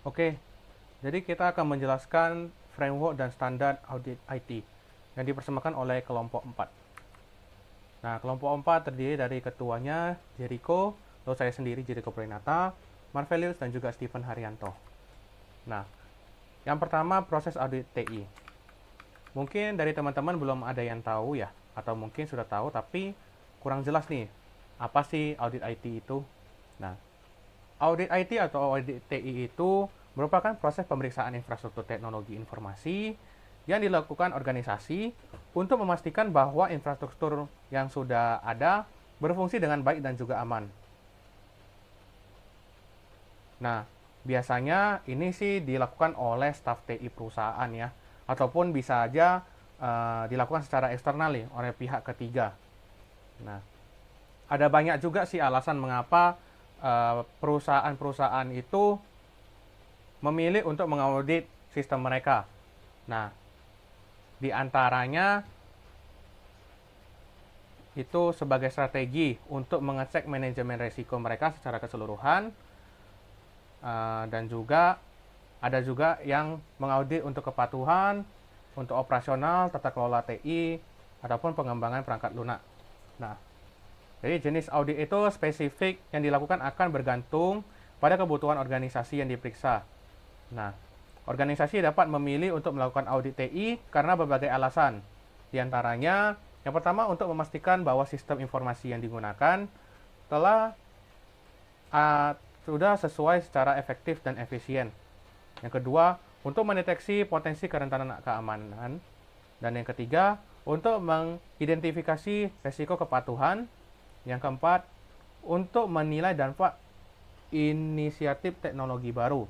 Oke, jadi kita akan menjelaskan framework dan standar audit IT yang dipersembahkan oleh kelompok 4. Nah, kelompok 4 terdiri dari ketuanya Jericho, lalu saya sendiri Jericho Prinata, Marvelius, dan juga Stephen Haryanto. Nah, yang pertama proses audit TI. Mungkin dari teman-teman belum ada yang tahu ya, atau mungkin sudah tahu tapi kurang jelas nih, apa sih audit IT itu? Nah, audit IT atau audit TI itu merupakan proses pemeriksaan infrastruktur teknologi informasi yang dilakukan organisasi untuk memastikan bahwa infrastruktur yang sudah ada berfungsi dengan baik dan juga aman. Nah, biasanya ini sih dilakukan oleh staf TI perusahaan ya, ataupun bisa aja dilakukan secara eksternal nih, oleh pihak ketiga. Nah, ada banyak juga sih alasan mengapa perusahaan-perusahaan itu memilih untuk mengaudit sistem mereka. Nah, di antaranya itu sebagai strategi untuk mengecek manajemen risiko mereka secara keseluruhan, dan juga ada juga yang mengaudit untuk kepatuhan, untuk operasional, tata kelola TI, ataupun pengembangan perangkat lunak. Nah, jadi jenis audit itu spesifik yang dilakukan akan bergantung pada kebutuhan organisasi yang diperiksa. Nah, organisasi dapat memilih untuk melakukan audit TI karena berbagai alasan. Di antaranya, yang pertama untuk memastikan bahwa sistem informasi yang digunakan telah sudah sesuai secara efektif dan efisien. Yang kedua, untuk mendeteksi potensi kerentanan keamanan. Dan yang ketiga, untuk mengidentifikasi resiko kepatuhan. Yang keempat, untuk menilai dampak inisiatif teknologi baru.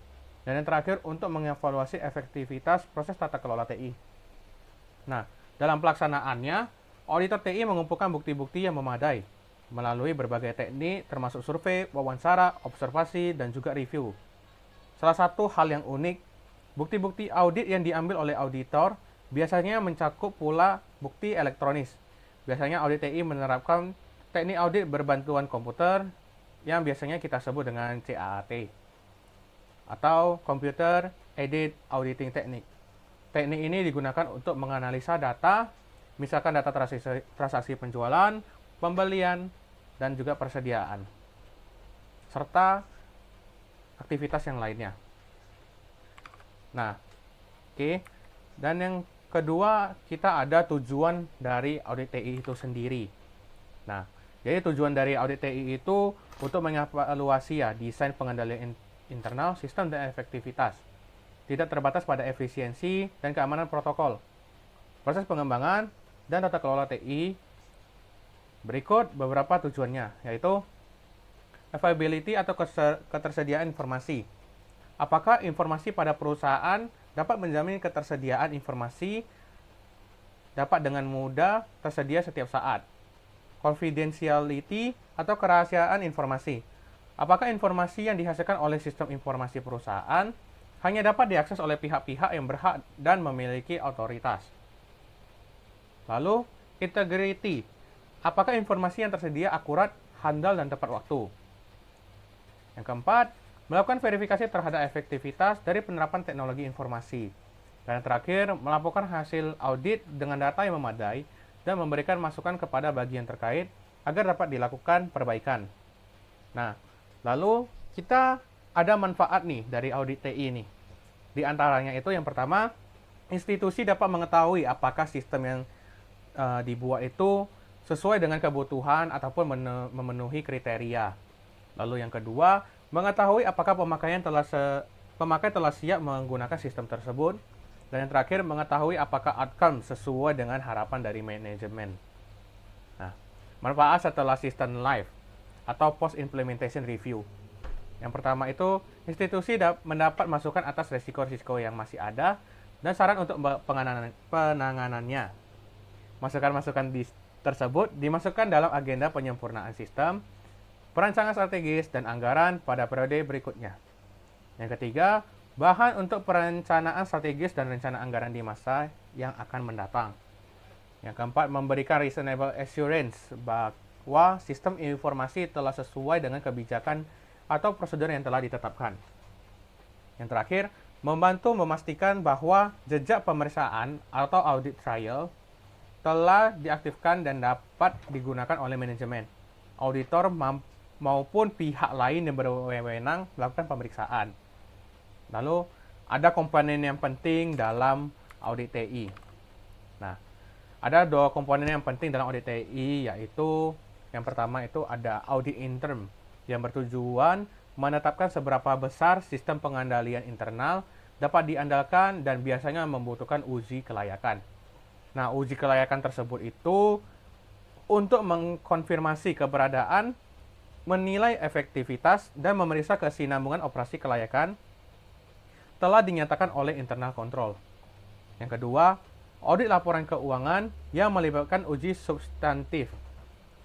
Dan yang terakhir, untuk mengevaluasi efektivitas proses tata kelola TI. Nah, dalam pelaksanaannya, auditor TI mengumpulkan bukti-bukti yang memadai melalui berbagai teknik termasuk survei, wawancara, observasi, dan juga review. Salah satu hal yang unik, bukti-bukti audit yang diambil oleh auditor biasanya mencakup pula bukti elektronis. Biasanya audit TI menerapkan teknik audit berbantuan komputer yang biasanya kita sebut dengan CAAT atau Computer Aided Auditing Technique. Teknik ini digunakan untuk menganalisa data, misalkan data transaksi penjualan, pembelian, dan juga persediaan, serta aktivitas yang lainnya. Nah, oke. Dan yang kedua, kita ada tujuan dari audit TI itu sendiri. Nah, jadi tujuan dari audit TI itu untuk mengevaluasi ya desain pengendalian internal, sistem, dan efektivitas. Tidak terbatas pada efisiensi dan keamanan protokol. Proses pengembangan dan tata kelola TI. Berikut beberapa tujuannya, yaitu availability atau ketersediaan informasi. Apakah informasi pada perusahaan dapat menjamin ketersediaan informasi dapat dengan mudah tersedia setiap saat. Confidentiality atau kerahasiaan informasi. Apakah informasi yang dihasilkan oleh sistem informasi perusahaan hanya dapat diakses oleh pihak-pihak yang berhak dan memiliki otoritas. Lalu, integrity. Apakah informasi yang tersedia akurat, handal, dan tepat waktu. Yang keempat, melakukan verifikasi terhadap efektivitas dari penerapan teknologi informasi. Dan yang terakhir, melaporkan hasil audit dengan data yang memadai dan memberikan masukan kepada bagian terkait agar dapat dilakukan perbaikan. Nah, lalu kita ada manfaat nih dari audit TI ini. Di antaranya itu yang pertama, institusi dapat mengetahui apakah sistem yang dibuat itu sesuai dengan kebutuhan ataupun memenuhi kriteria. Lalu yang kedua, mengetahui apakah pemakai telah siap menggunakan sistem tersebut. Dan yang terakhir, mengetahui apakah outcome sesuai dengan harapan dari manajemen. Nah, manfaat setelah sistem live atau post implementation review. Yang pertama itu, institusi mendapat masukan atas risiko-risiko yang masih ada dan saran untuk penanganannya. Masukan-masukan tersebut dimasukkan dalam agenda penyempurnaan sistem, perancangan strategis, dan anggaran pada periode berikutnya. Yang ketiga, bahan untuk perencanaan strategis dan rencana anggaran di masa yang akan mendatang. Yang keempat, memberikan reasonable assurance bahwa sistem informasi telah sesuai dengan kebijakan atau prosedur yang telah ditetapkan. Yang terakhir, membantu memastikan bahwa jejak pemeriksaan atau audit trail telah diaktifkan dan dapat digunakan oleh manajemen, auditor maupun pihak lain yang berwenang melakukan pemeriksaan. Lalu, ada komponen yang penting dalam audit TI. Nah, ada 2 komponen yang penting dalam audit TI, yaitu yang pertama itu ada audit intern yang bertujuan menetapkan seberapa besar sistem pengendalian internal dapat diandalkan dan biasanya membutuhkan uji kelayakan. Nah, uji kelayakan tersebut itu untuk mengkonfirmasi keberadaan, menilai efektivitas, dan memeriksa kesinambungan operasi kelayakan telah dinyatakan oleh internal control. Yang kedua, audit laporan keuangan yang melibatkan uji substantif.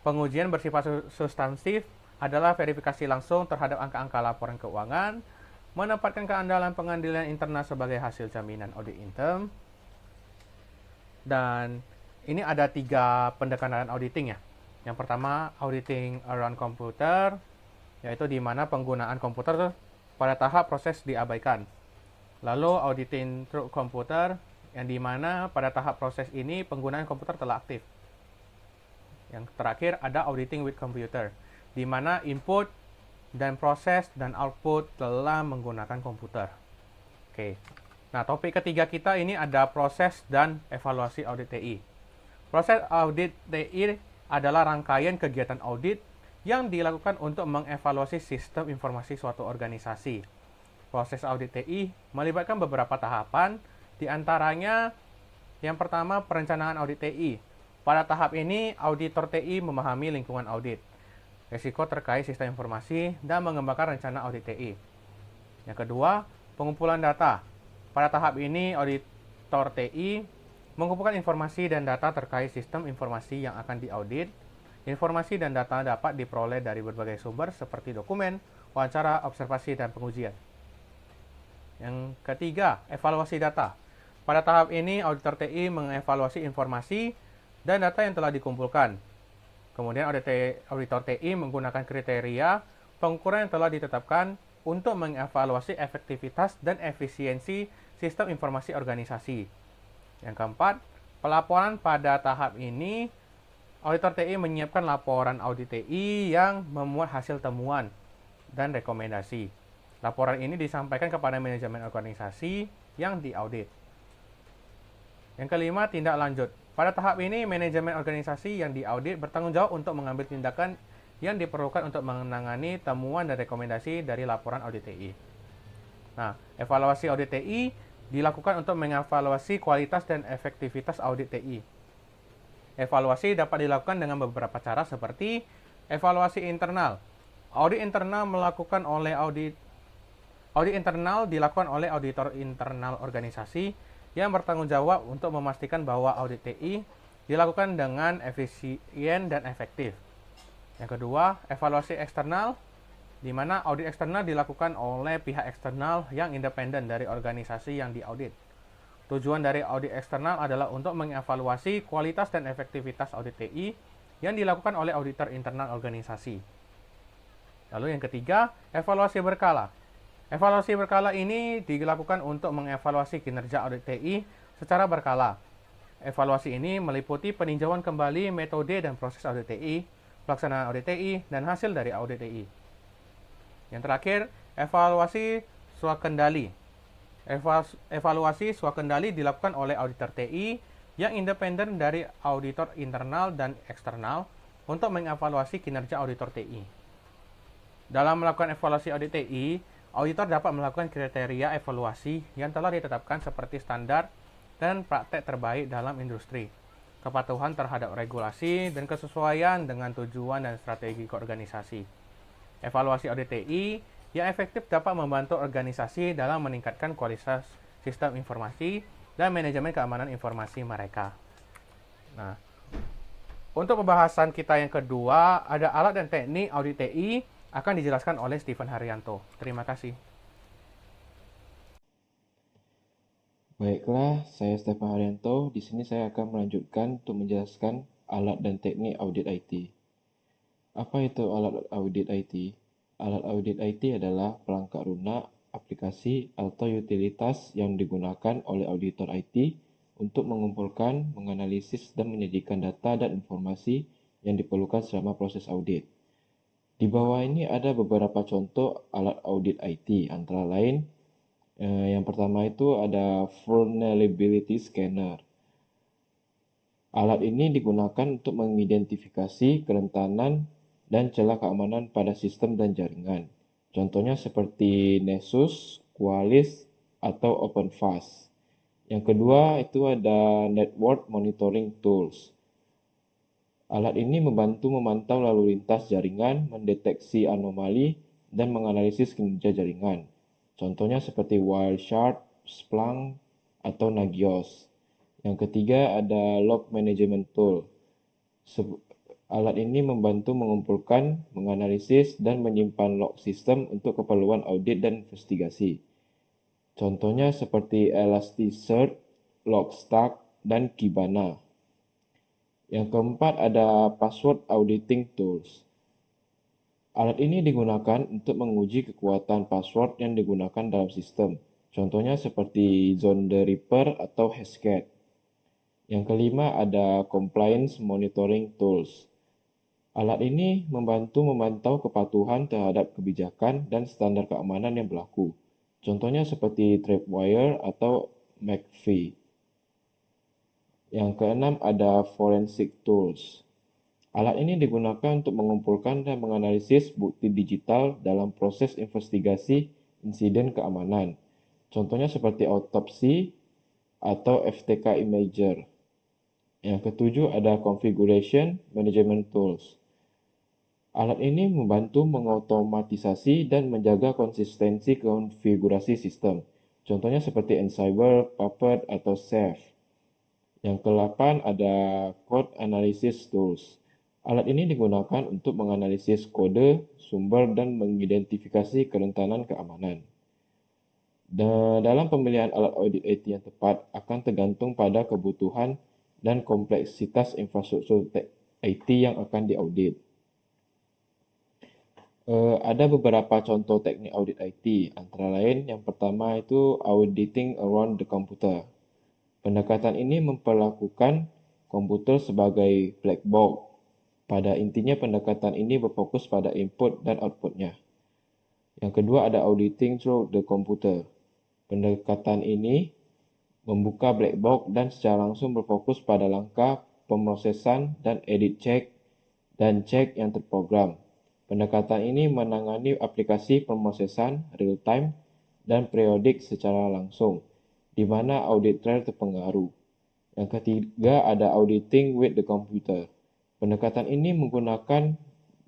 Pengujian bersifat substantif adalah verifikasi langsung terhadap angka-angka laporan keuangan, menempatkan keandalan pengendalian internal sebagai hasil jaminan audit intern. Dan ini ada 3 pendekatan auditing ya. Yang pertama, auditing around komputer, yaitu di mana penggunaan komputer pada tahap proses diabaikan. Lalu auditing through komputer, yang di mana pada tahap proses ini penggunaan komputer telah aktif. Yang terakhir ada auditing with computer, di mana input dan proses dan output telah menggunakan komputer. Oke. Nah, topik ketiga kita ini ada proses dan evaluasi audit TI. Proses audit TI adalah rangkaian kegiatan audit yang dilakukan untuk mengevaluasi sistem informasi suatu organisasi. Proses audit TI melibatkan beberapa tahapan, di antaranya yang pertama perencanaan audit TI. Pada tahap ini, auditor TI memahami lingkungan audit, risiko terkait sistem informasi, dan mengembangkan rencana audit TI. Yang kedua, pengumpulan data. Pada tahap ini, auditor TI mengumpulkan informasi dan data terkait sistem informasi yang akan diaudit. Informasi dan data dapat diperoleh dari berbagai sumber seperti dokumen, wawancara, observasi, dan pengujian. Yang ketiga, evaluasi data. Pada tahap ini, auditor TI mengevaluasi informasi dan data yang telah dikumpulkan. Kemudian auditor TI menggunakan kriteria pengukuran yang telah ditetapkan untuk mengevaluasi efektivitas dan efisiensi sistem informasi organisasi. Yang keempat, pelaporan. Pada tahap ini, auditor TI menyiapkan laporan audit TI yang memuat hasil temuan dan rekomendasi. Laporan ini disampaikan kepada manajemen organisasi yang diaudit. Yang kelima, tindak lanjut. Pada tahap ini, manajemen organisasi yang diaudit bertanggung jawab untuk mengambil tindakan yang diperlukan untuk menangani temuan dan rekomendasi dari laporan audit TI. Nah, evaluasi audit TI dilakukan untuk mengevaluasi kualitas dan efektivitas audit TI. Evaluasi dapat dilakukan dengan beberapa cara seperti evaluasi internal. Audit internal dilakukan oleh auditor internal organisasi yang bertanggung jawab untuk memastikan bahwa audit TI dilakukan dengan efisien dan efektif. Yang kedua, evaluasi eksternal, di mana audit eksternal dilakukan oleh pihak eksternal yang independen dari organisasi yang diaudit. Tujuan dari audit eksternal adalah untuk mengevaluasi kualitas dan efektivitas audit TI yang dilakukan oleh auditor internal organisasi. Lalu yang ketiga, evaluasi berkala. Evaluasi berkala ini dilakukan untuk mengevaluasi kinerja audit TI secara berkala. Evaluasi ini meliputi peninjauan kembali metode dan proses audit TI, pelaksanaan audit TI, dan hasil dari audit TI. Yang terakhir, evaluasi swakendali. Evaluasi swakendali dilakukan oleh auditor TI yang independen dari auditor internal dan eksternal untuk mengevaluasi kinerja auditor TI. Dalam melakukan evaluasi audit TI, auditor dapat melakukan kriteria evaluasi yang telah ditetapkan seperti standar dan praktek terbaik dalam industri, kepatuhan terhadap regulasi, dan kesesuaian dengan tujuan dan strategi organisasi. Evaluasi audit TI yang efektif dapat membantu organisasi dalam meningkatkan kualitas sistem informasi dan manajemen keamanan informasi mereka. Nah, untuk pembahasan kita yang kedua, ada alat dan teknik audit TI akan dijelaskan oleh Stephen Haryanto. Terima kasih. Baiklah, saya Stephen Haryanto. Di sini saya akan melanjutkan untuk menjelaskan alat dan teknik audit IT. Apa itu alat audit IT? Alat audit IT adalah pelengkap lunak aplikasi atau utilitas yang digunakan oleh auditor IT untuk mengumpulkan, menganalisis, dan menyajikan data dan informasi yang diperlukan selama proses audit. Di bawah ini ada beberapa contoh alat audit IT, antara lain yang pertama itu ada Vulnerability Scanner. Alat ini digunakan untuk mengidentifikasi kerentanan dan celah keamanan pada sistem dan jaringan. Contohnya seperti Nessus, Qualys, atau OpenFast. Yang kedua itu ada Network Monitoring Tools. Alat ini membantu memantau lalu lintas jaringan, mendeteksi anomali, dan menganalisis kinerja jaringan. Contohnya seperti Wireshark, Splunk, atau Nagios. Yang ketiga ada Log Management Tool. Alat ini membantu mengumpulkan, menganalisis, dan menyimpan log sistem untuk keperluan audit dan investigasi. Contohnya seperti Elasticsearch, Logstash, dan Kibana. Yang keempat ada Password Auditing Tools. Alat ini digunakan untuk menguji kekuatan password yang digunakan dalam sistem. Contohnya seperti Zone the Reaper atau Hashcat. Yang kelima ada Compliance Monitoring Tools. Alat ini membantu memantau kepatuhan terhadap kebijakan dan standar keamanan yang berlaku. Contohnya seperti Tripwire atau McAfee. Yang keenam ada Forensic Tools. Alat ini digunakan untuk mengumpulkan dan menganalisis bukti digital dalam proses investigasi insiden keamanan. Contohnya seperti autopsi atau FTK Imager. Yang ketujuh ada Configuration Management Tools. Alat ini membantu mengotomatisasi dan menjaga konsistensi konfigurasi sistem. Contohnya seperti Ansible, Puppet, atau Chef. Yang ke-8 ada Code Analysis Tools. Alat ini digunakan untuk menganalisis kode, sumber, dan mengidentifikasi kerentanan keamanan. Dalam pemilihan alat audit IT yang tepat akan tergantung pada kebutuhan dan kompleksitas infrastruktur IT yang akan diaudit. Ada beberapa contoh teknik audit IT, antara lain yang pertama itu auditing around the computer. Pendekatan ini memperlakukan komputer sebagai black box. Pada intinya pendekatan ini berfokus pada input dan outputnya. Yang kedua ada auditing through the computer. Pendekatan ini membuka black box dan secara langsung berfokus pada langkah pemrosesan dan edit check dan cek yang terprogram. Pendekatan ini menangani aplikasi pemrosesan real-time dan periodik secara langsung, di mana audit trail terpengaruh. Yang ketiga ada auditing with the computer. Pendekatan ini menggunakan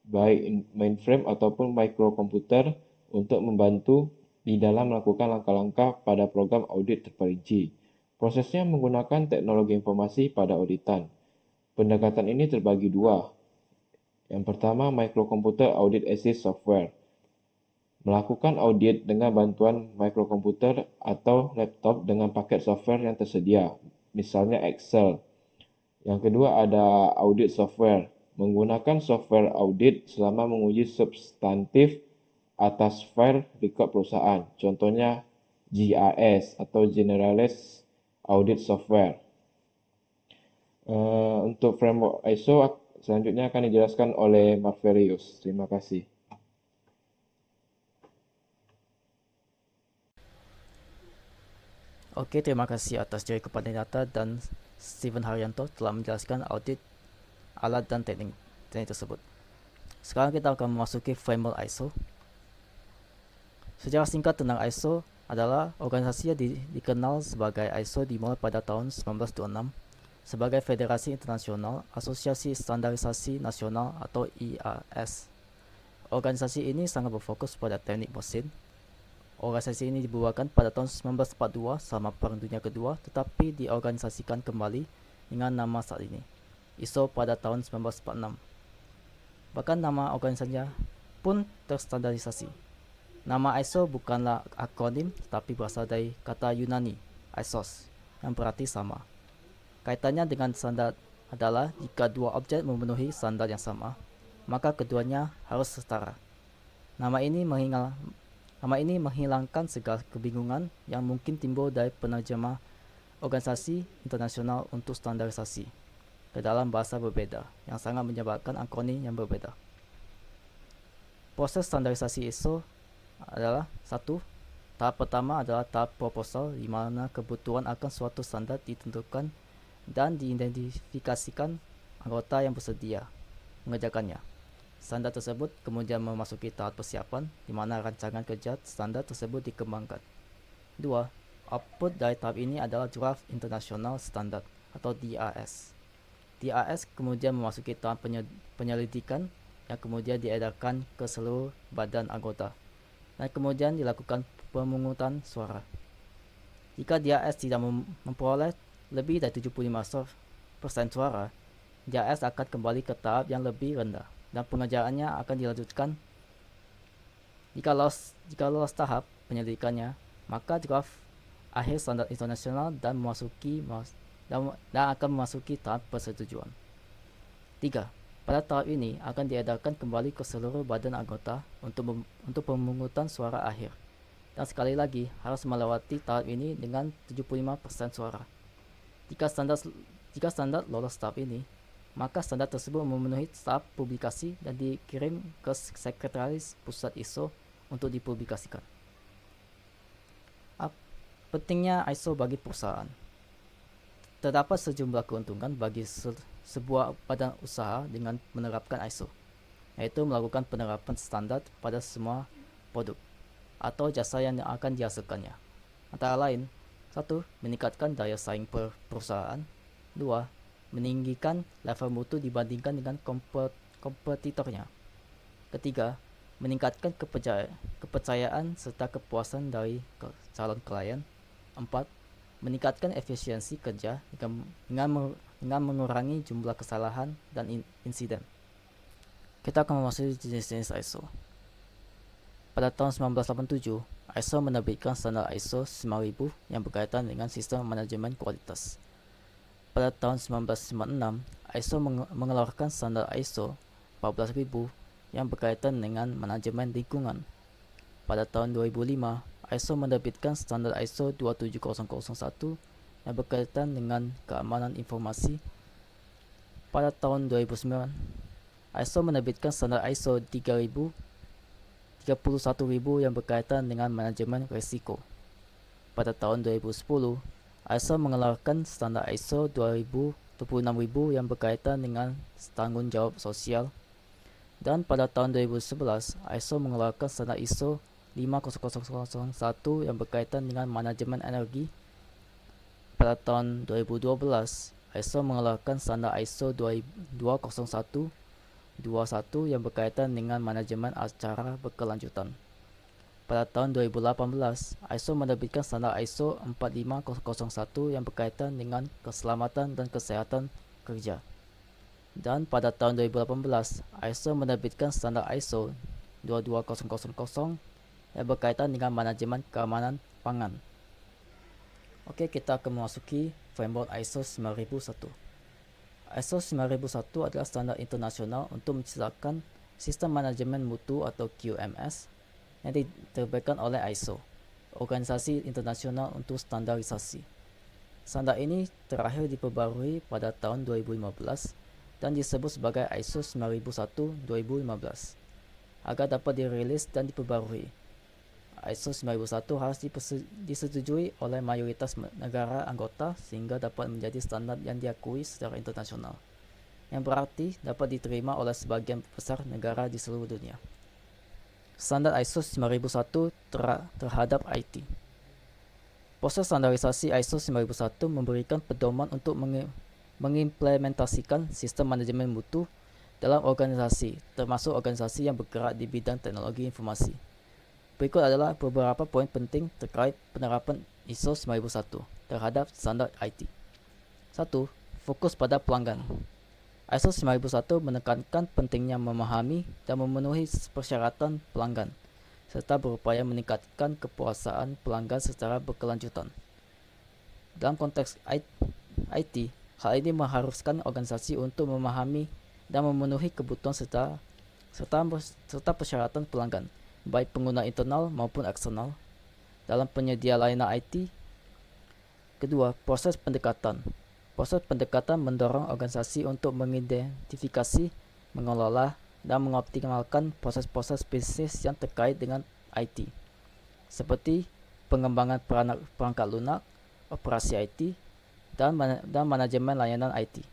baik mainframe ataupun microkomputer untuk membantu di dalam melakukan langkah-langkah pada program audit terperinci. Prosesnya menggunakan teknologi informasi pada auditan. Pendekatan ini terbagi dua. Yang pertama, Microcomputer Audit Assist Software. Melakukan audit dengan bantuan microkomputer atau laptop dengan paket software yang tersedia, misalnya Excel. Yang kedua ada Audit Software. Menggunakan software audit selama menguji substantif atas file record perusahaan. Contohnya GIS atau Generalist Audit Software. Untuk framework ISO selanjutnya akan dijelaskan oleh Marvelius. Terima kasih. Oke, terima kasih atas Jerry Kepandanata dan Steven Haryanto telah menjelaskan audit alat dan teknik tersebut. Sekarang kita akan memasuki framework ISO. Sejarah singkat tentang ISO adalah organisasi yang dikenal sebagai ISO dimulai pada tahun 1926 sebagai Federasi Internasional Asosiasi Standarisasi Nasional atau IAS. Organisasi ini sangat berfokus pada teknik mesin. Organisasi ini dibubarkan pada tahun 1942 selama Perang Dunia Kedua, tetapi diorganisasikan kembali dengan nama saat ini, ISO, pada tahun 1946. Bahkan nama organisasinya pun terstandarisasi. Nama ISO bukanlah akronim, tetapi berasal dari kata Yunani, isos, yang berarti sama. Kaitannya dengan standar adalah jika dua objek memenuhi standar yang sama, maka keduanya harus setara. Nama ini Nama ini menghilangkan segala kebingungan yang mungkin timbul dari penerjemah organisasi internasional untuk standarisasi ke dalam bahasa berbeda yang sangat menyebabkan akronim yang berbeda. Proses standarisasi ISO adalah satu. Tahap pertama adalah tahap proposal di mana kebutuhan akan suatu standar ditentukan dan diidentifikasikan anggota yang bersedia mengerjakannya. Standar tersebut kemudian memasuki tahap persiapan di mana rancangan kerja standar tersebut dikembangkan. 2. Output dari tahap ini adalah Draft International Standard atau DRS. DRS kemudian memasuki tahap penyelidikan yang kemudian diedarkan ke seluruh badan anggota dan kemudian dilakukan pemungutan suara. Jika DRS tidak memperoleh lebih dari 75% suara, DRS akan kembali ke tahap yang lebih rendah dan pengerjaannya akan dilanjutkan. Jika lolos tahap penyelidikannya, maka draft akhir standar internasional dan akan memasuki tahap persetujuan. 3. Pada tahap ini akan diedarkan kembali ke seluruh badan anggota untuk pemungutan suara akhir. Dan sekali lagi harus melewati tahap ini dengan 75% suara. Jika standar lolos tahap ini, maka standar tersebut memenuhi tahap publikasi dan dikirim ke Sekretaris Pusat ISO untuk dipublikasikan. Pentingnya ISO bagi perusahaan. Terdapat sejumlah keuntungan bagi sebuah badan usaha dengan menerapkan ISO, yaitu melakukan penerapan standar pada semua produk atau jasa yang akan dihasilkannya. Antara lain, 1. Meningkatkan daya saing perusahaan. 2. Meninggikan level mutu dibandingkan dengan kompetitornya. 3. Meningkatkan kepercayaan serta kepuasan dari calon klien. 4. Meningkatkan efisiensi kerja dengan mengurangi jumlah kesalahan dan insiden. Kita akan memasuki jenis-jenis ISO. Pada tahun 1987, ISO menerbitkan standar ISO 5000 yang berkaitan dengan sistem manajemen kualitas. Pada tahun 1996, ISO mengeluarkan standar ISO 14000 yang berkaitan dengan manajemen lingkungan. Pada tahun 2005, ISO menerbitkan standar ISO 27001 yang berkaitan dengan keamanan informasi. Pada tahun 2009, ISO menerbitkan standar ISO 31000 yang berkaitan dengan manajemen risiko. Pada tahun 2010, ISO mengeluarkan standar ISO 26000 yang berkaitan dengan tanggung jawab sosial. Dan pada tahun 2011, ISO mengeluarkan standar ISO 50001 yang berkaitan dengan manajemen energi. Pada tahun 2012, ISO mengeluarkan standar ISO 20121 yang berkaitan dengan manajemen acara berkelanjutan. Pada tahun 2018, ISO menerbitkan standar ISO 45001 yang berkaitan dengan keselamatan dan kesehatan kerja. Dan pada tahun 2018, ISO menerbitkan standar ISO 22000 yang berkaitan dengan manajemen keamanan pangan. Oke, kita akan memasuki framework ISO 9001. ISO 9001 adalah standar internasional untuk menciptakan sistem manajemen mutu atau QMS yang diterbitkan oleh ISO, Organisasi Internasional untuk Standarisasi. Standar ini terakhir diperbarui pada tahun 2015 dan disebut sebagai ISO 9001-2015 agar dapat dirilis dan diperbarui. ISO 9001 harus disetujui oleh mayoritas negara anggota sehingga dapat menjadi standar yang diakui secara internasional, yang berarti dapat diterima oleh sebagian besar negara di seluruh dunia. Standar ISO 9001 terhadap IT. Proses standarisasi ISO 9001 memberikan pedoman untuk mengimplementasikan sistem manajemen mutu dalam organisasi, termasuk organisasi yang bergerak di bidang teknologi informasi. Berikut adalah beberapa poin penting terkait penerapan ISO 9001 terhadap standar IT. 1. Fokus pada pelanggan. ISO 9001 menekankan pentingnya memahami dan memenuhi persyaratan pelanggan, serta berupaya meningkatkan kepuasan pelanggan secara berkelanjutan. Dalam konteks IT, hal ini mengharuskan organisasi untuk memahami dan memenuhi kebutuhan serta persyaratan pelanggan, baik pengguna internal maupun eksternal, dalam penyedia layanan IT. Kedua, proses pendekatan. Proses pendekatan mendorong organisasi untuk mengidentifikasi, mengelola, dan mengoptimalkan proses-proses bisnis yang terkait dengan IT, seperti pengembangan perangkat lunak, operasi IT, dan manajemen layanan IT.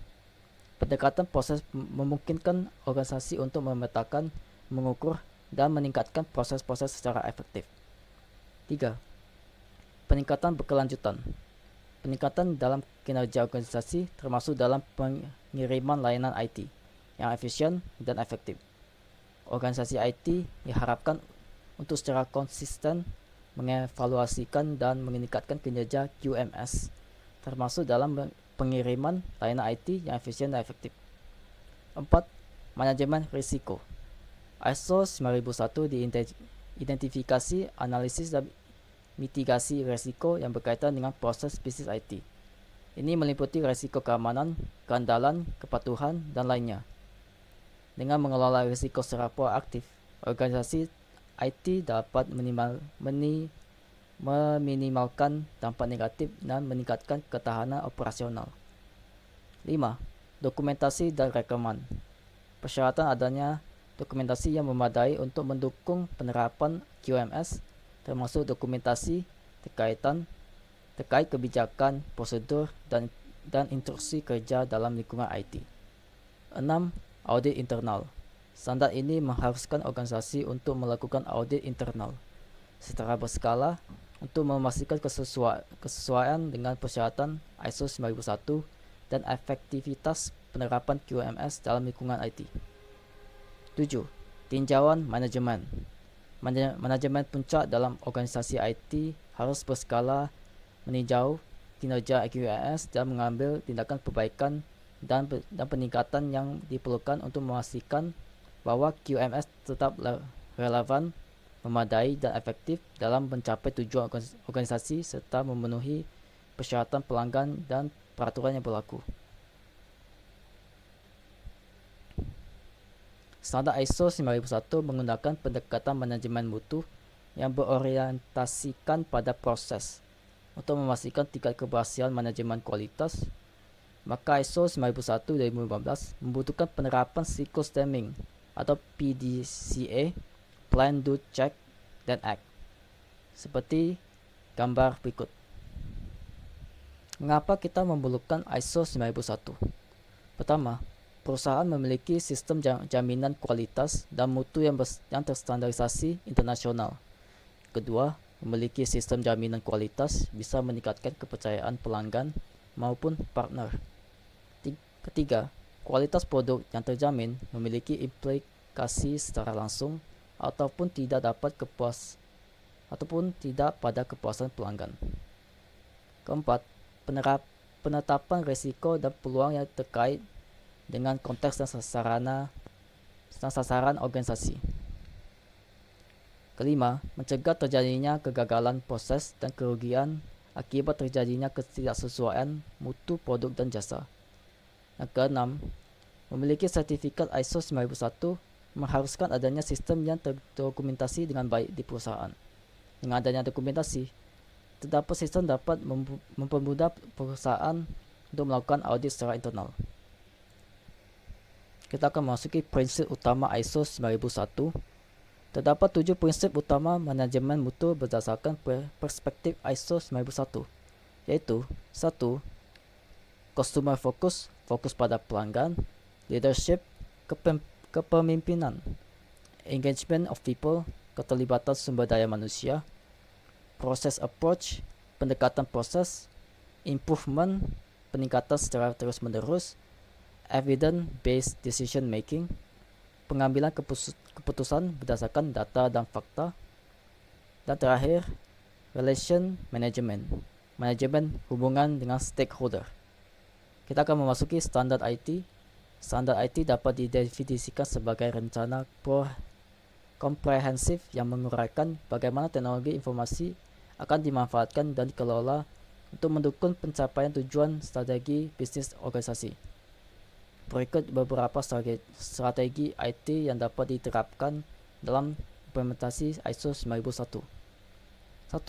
Pendekatan proses memungkinkan organisasi untuk memetakan, mengukur, dan meningkatkan proses-proses secara efektif. 3. Peningkatan berkelanjutan. Peningkatan dalam kinerja organisasi termasuk dalam pengiriman layanan IT yang efisien dan efektif. Organisasi IT diharapkan untuk secara konsisten mengevaluasikan dan meningkatkan kinerja QMS, termasuk dalam pengiriman layanan IT yang efisien dan efektif. 4. Manajemen risiko. ISO 9001 diidentifikasi, analisis, dan mitigasi risiko yang berkaitan dengan proses bisnis IT. Ini meliputi risiko keamanan, keandalan, kepatuhan, dan lainnya. Dengan mengelola risiko secara proaktif, organisasi IT dapat meminimalkan dampak negatif dan meningkatkan ketahanan operasional. 5. Dokumentasi dan rekaman. Persyaratan adanya dokumentasi yang memadai untuk mendukung penerapan QMS, termasuk dokumentasi terkait kebijakan, prosedur, dan instruksi kerja dalam lingkungan IT. 6. Audit internal. Standar ini mengharuskan organisasi untuk melakukan audit internal secara berskala untuk memastikan kesesuaian dengan persyaratan ISO 9001 dan efektivitas penerapan QMS dalam lingkungan IT. 7. Tinjauan manajemen. Manajemen puncak dalam organisasi IT harus berskala meninjau kinerja QMS dan mengambil tindakan perbaikan dan peningkatan yang diperlukan untuk memastikan bahwa QMS tetap relevan, memadai, dan efektif dalam mencapai tujuan organisasi serta memenuhi persyaratan pelanggan dan peraturan yang berlaku. Standar ISO 9001 menggunakan pendekatan manajemen mutu yang berorientasikan pada proses untuk memastikan tingkat keberhasilan manajemen kualitas. Maka ISO 9001 2015 membutuhkan penerapan siklus Deming atau PDCA, Plan, Do, Check, dan Act, seperti gambar berikut. Mengapa kita memerlukan ISO 9001? Pertama, perusahaan memiliki sistem jaminan kualitas dan mutu yang terstandarisasi internasional. Kedua, memiliki sistem jaminan kualitas bisa meningkatkan kepercayaan pelanggan maupun partner. Ketiga, kualitas produk yang terjamin memiliki implikasi secara langsung ataupun tidak pada kepuasan pelanggan. Keempat, penetapan risiko dan peluang yang terkait dengan konteks dan sasaran organisasi. Kelima, mencegah terjadinya kegagalan proses dan kerugian akibat terjadinya ketidaksesuaian mutu produk dan jasa. Yang keenam, memiliki sertifikat ISO 9001 mengharuskan adanya sistem yang terdokumentasi dengan baik di perusahaan. Dengan adanya dokumentasi, terdapat sistem dapat mempermudah perusahaan untuk melakukan audit secara internal. Kita akan memasuki prinsip utama ISO 9001. Terdapat 7 prinsip utama manajemen mutu berdasarkan perspektif ISO 9001, yaitu 1. Customer focus, fokus pada pelanggan. Leadership, kepemimpinan. Engagement of people, keterlibatan sumber daya manusia. Process approach, pendekatan proses. Improvement, peningkatan secara terus-menerus. Evidence-based decision making, pengambilan keputusan berdasarkan data dan fakta. Dan terakhir, relation management, manajemen hubungan dengan stakeholder. Kita akan memasuki standar IT. Standar IT dapat didefinisikan sebagai rencana komprehensif yang menguraikan bagaimana teknologi informasi akan dimanfaatkan dan dikelola untuk mendukung pencapaian tujuan strategi bisnis organisasi. Berikut beberapa strategi IT yang dapat diterapkan dalam implementasi ISO 9001. 1.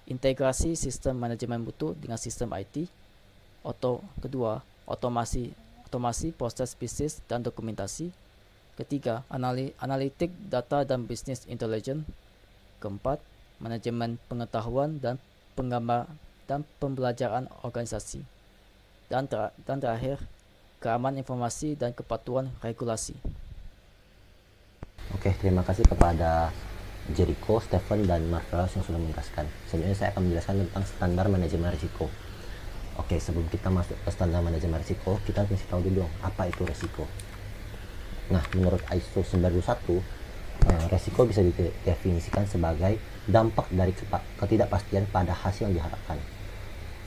Integrasi sistem manajemen mutu dengan sistem IT. Kedua, otomasi proses bisnis dan dokumentasi. Ketiga, analitik data dan business intelligence. Keempat, manajemen pengetahuan dan pembelajaran organisasi. Dan terakhir, keamanan informasi dan kepatuhan regulasi. Oke, terima kasih kepada Jericho, Stephen, dan Marvelous yang sudah menjelaskan. Selanjutnya saya akan menjelaskan tentang standar manajemen risiko. Oke, sebelum kita masuk ke standar manajemen risiko, kita mesti tahu dulu apa itu risiko. Nah, menurut ISO 9001, risiko bisa didefinisikan sebagai dampak dari ketidakpastian pada hasil yang diharapkan.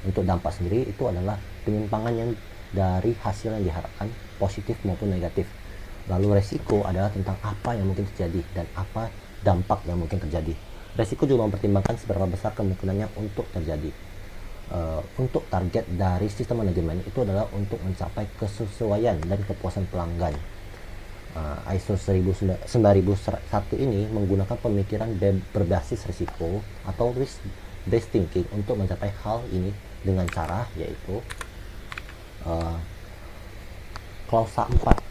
Untuk dampak sendiri itu adalah penyimpangan yang dari hasil yang diharapkan, positif maupun negatif. Lalu resiko adalah tentang apa yang mungkin terjadi dan apa dampak yang mungkin terjadi. Resiko juga mempertimbangkan seberapa besar kemungkinannya untuk terjadi. Untuk target dari sistem manajemen itu adalah untuk mencapai kesesuaian dan kepuasan pelanggan. ISO 9001 ini menggunakan pemikiran berbasis risiko atau risk-based thinking untuk mencapai hal ini dengan cara yaitu klausa 4.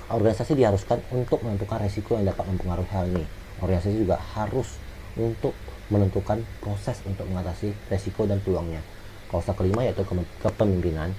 Organisasi diharuskan untuk menentukan risiko yang dapat mempengaruhi hal ini. Organisasi juga harus untuk menentukan proses untuk mengatasi risiko dan peluangnya. Klausa kelima yaitu kepemimpinan.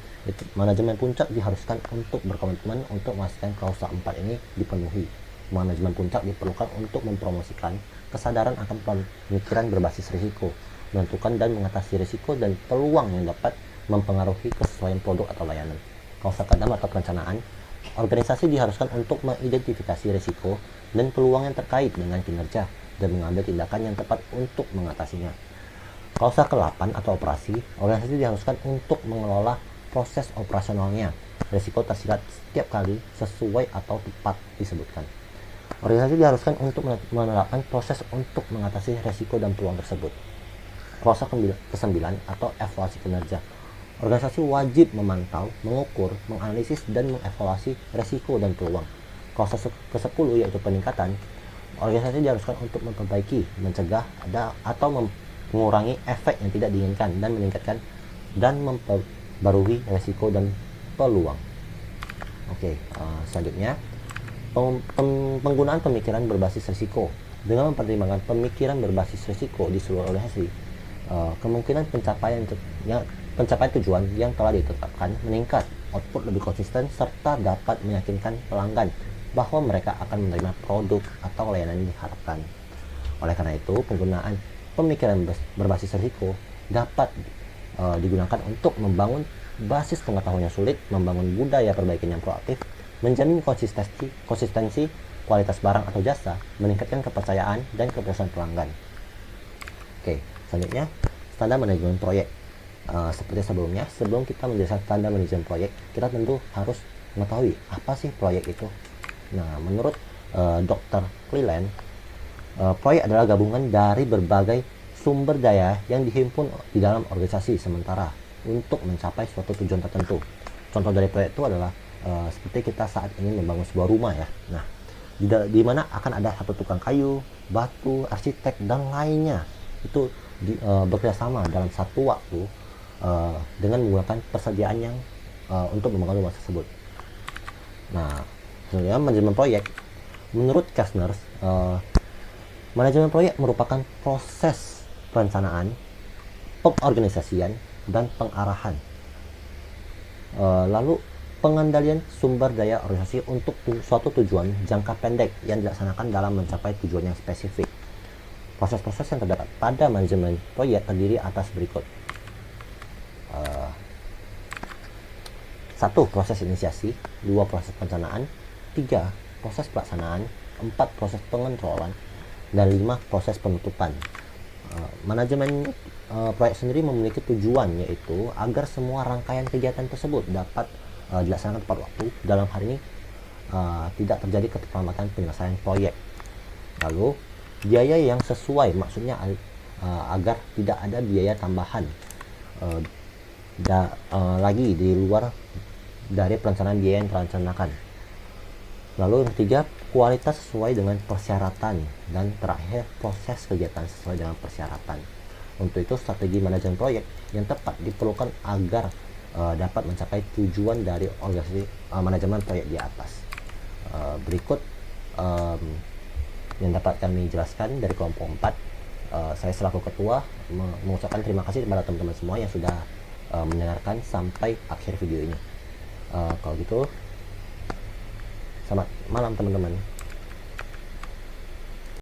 Manajemen puncak diharuskan untuk berkomitmen untuk memastikan klausa 4 ini dipenuhi. Manajemen puncak diperlukan untuk mempromosikan kesadaran akan pemikiran berbasis risiko, menentukan dan mengatasi risiko dan peluang yang dapat mempengaruhi kesesuaian produk atau layanan. Klausa keenam atau perencanaan. Organisasi diharuskan untuk mengidentifikasi risiko dan peluang yang terkait dengan kinerja dan mengambil tindakan yang tepat untuk mengatasinya. Klausa ke-8 atau operasi, organisasi diharuskan untuk mengelola proses operasionalnya. Risiko tersirat setiap kali sesuai atau tepat disebutkan. Organisasi diharuskan untuk menerapkan proses untuk mengatasi risiko dan peluang tersebut. Klausa ke-9 atau evaluasi kinerja. Organisasi wajib memantau, mengukur, menganalisis, dan mengevaluasi risiko dan peluang. Klausa ke-10 yaitu peningkatan. Organisasi diharuskan untuk memperbaiki, mencegah, atau mengurangi efek yang tidak diinginkan dan meningkatkan dan memperbarui risiko dan peluang. Oke, selanjutnya penggunaan pemikiran berbasis risiko. Dengan mempertimbangkan pemikiran berbasis risiko di seluruh organisasi, kemungkinan pencapaian tujuan yang telah ditetapkan meningkat, output lebih konsisten, serta dapat meyakinkan pelanggan bahwa mereka akan menerima produk atau layanan yang diharapkan. Oleh karena itu, penggunaan pemikiran berbasis risiko dapat digunakan untuk membangun basis pengetahuan yang sulit, membangun budaya perbaikan yang proaktif, menjamin konsistensi kualitas barang atau jasa, meningkatkan kepercayaan dan kepuasan pelanggan. Oke, selanjutnya standar manajemen proyek. Seperti sebelumnya, sebelum kita menjelaskan standar manajemen proyek, kita tentu harus mengetahui apa sih proyek itu. Nah, menurut Dr. Cleland, proyek adalah gabungan dari berbagai sumber daya yang dihimpun di dalam organisasi sementara untuk mencapai suatu tujuan tertentu. Contoh dari proyek itu adalah seperti kita saat ini membangun sebuah rumah ya. Nah, di mana akan ada satu tukang kayu, batu, arsitek, dan lainnya. Itu bekerjasama dalam satu waktu dengan menggunakan persediaan yang untuk membangun rumah tersebut. Nah, sebenarnya manajemen proyek, menurut Kastner, manajemen proyek merupakan proses perencanaan, pengorganisasian, dan pengarahan. Lalu pengendalian sumber daya organisasi untuk suatu tujuan jangka pendek yang dilaksanakan dalam mencapai tujuan yang spesifik. Proses-proses yang terdapat pada manajemen proyek terdiri atas berikut. 1. Proses inisiasi. 2. Proses perencanaan. 3. Proses pelaksanaan. 4. Proses pengontrolan. Dan 5. Proses penutupan. Manajemen proyek sendiri memiliki tujuan, yaitu agar semua rangkaian kegiatan tersebut dapat dilaksanakan tepat waktu. Dalam hal ini tidak terjadi keterlambatan penyelesaian proyek. Lalu biaya yang sesuai, maksudnya agar tidak ada biaya tambahan lagi di luar dari perencanaan biaya yang terencanakan. Lalu yang ketiga, kualitas sesuai dengan persyaratan. Dan terakhir, proses kegiatan sesuai dengan persyaratan. Untuk itu, strategi manajemen proyek yang tepat diperlukan agar dapat mencapai tujuan dari organisasi manajemen proyek di atas. Berikut yang dapat kami jelaskan dari kelompok 4. Saya selaku ketua mengucapkan terima kasih kepada teman-teman semua yang sudah mendengarkan sampai akhir video ini. Kalau gitu, selamat malam teman-teman.